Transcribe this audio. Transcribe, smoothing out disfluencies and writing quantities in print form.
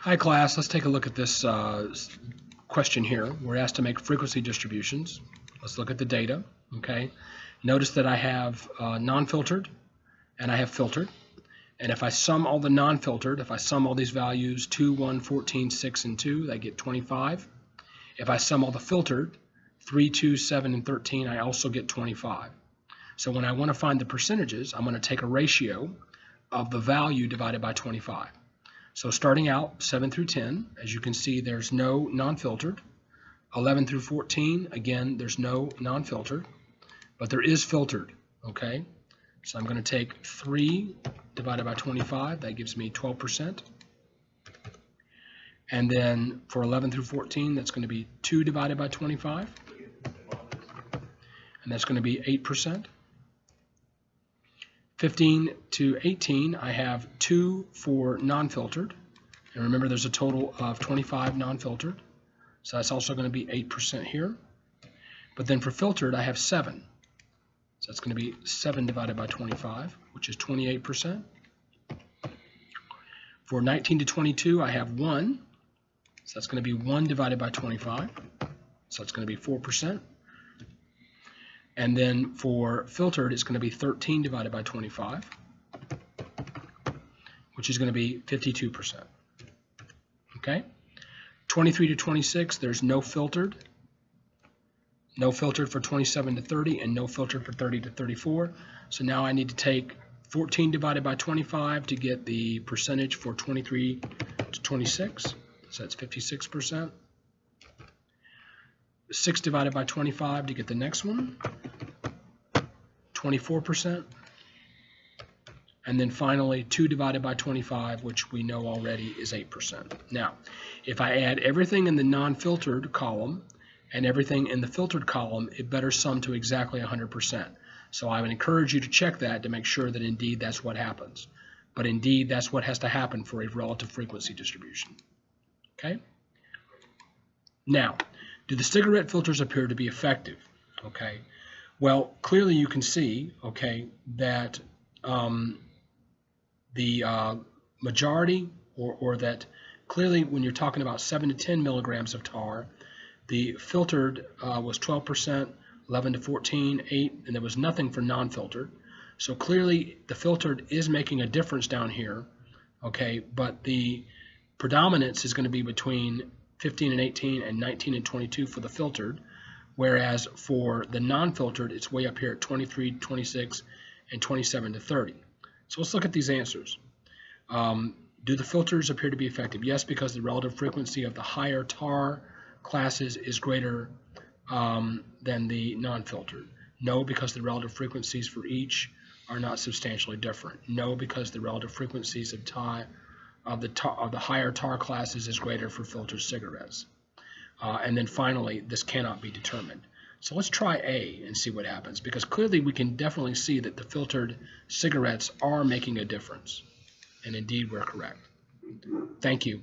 Hi class, let's take a look at this question here. We're asked to make frequency distributions. Let's look at the data, okay? Notice that I have non-filtered and I have filtered. And if I sum all the non-filtered, if I sum all these values 2, 1, 14, 6, and 2, I get 25. If I sum all the filtered, 3, 2, 7, and 13, I also get 25. So when I want to find the percentages, I'm going to take a ratio of the value divided by 25. So starting out 7 through 10, as you can see, there's no non-filtered. 11 through 14, again, there's no non-filtered, but there is filtered, okay? So I'm going to take 3 divided by 25, that gives me 12%. And then for 11 through 14, that's going to be 2 divided by 25, and that's going to be 8%. 15 to 18, I have 2 for non-filtered. And remember, there's a total of 25 non-filtered. So that's also going to be 8% here. But then for filtered, I have 7. So that's going to be 7 divided by 25, which is 28%. For 19 to 22, I have 1. So that's going to be 1 divided by 25. So that's going to be 4%. And then for filtered, it's going to be 13 divided by 25, which is going to be 52%. Okay? 23 to 26, there's no filtered. No filtered for 27 to 30, and no filtered for 30 to 34. So now I need to take 14 divided by 25 to get the percentage for 23 to 26. So that's 56%. 6 divided by 25 to get the next one, 24%. And then finally 2 divided by 25, which we know already is 8%. Now, if I add everything in the non-filtered column and everything in the filtered column, it better sum to exactly 100%. So I would encourage you to check that to make sure that indeed that's what happens. But indeed, that's what has to happen for a relative frequency distribution. Okay? Now, do the cigarette filters appear to be effective? Okay, well, clearly you can see, okay, that the majority, or that clearly when you're talking about 7 to 10 milligrams of tar, the filtered was 12%, 11 to 14, 8, and there was nothing for non-filtered. So clearly the filtered is making a difference down here, okay, but the predominance is going to be between 15 and 18 and 19 and 22 for the filtered, whereas for the non-filtered, it's way up here at 23, 26, and 27 to 30. So let's look at these answers. Do the filters appear to be effective? Yes, because the relative frequency of the higher tar classes is greater than the non-filtered. No, because the relative frequencies for each are not substantially different. No, because the relative frequencies of the higher tar classes is greater for filtered cigarettes. And then finally, this cannot be determined. So let's try A and see what happens, because clearly we can definitely see that the filtered cigarettes are making a difference. And indeed, we're correct. Thank you.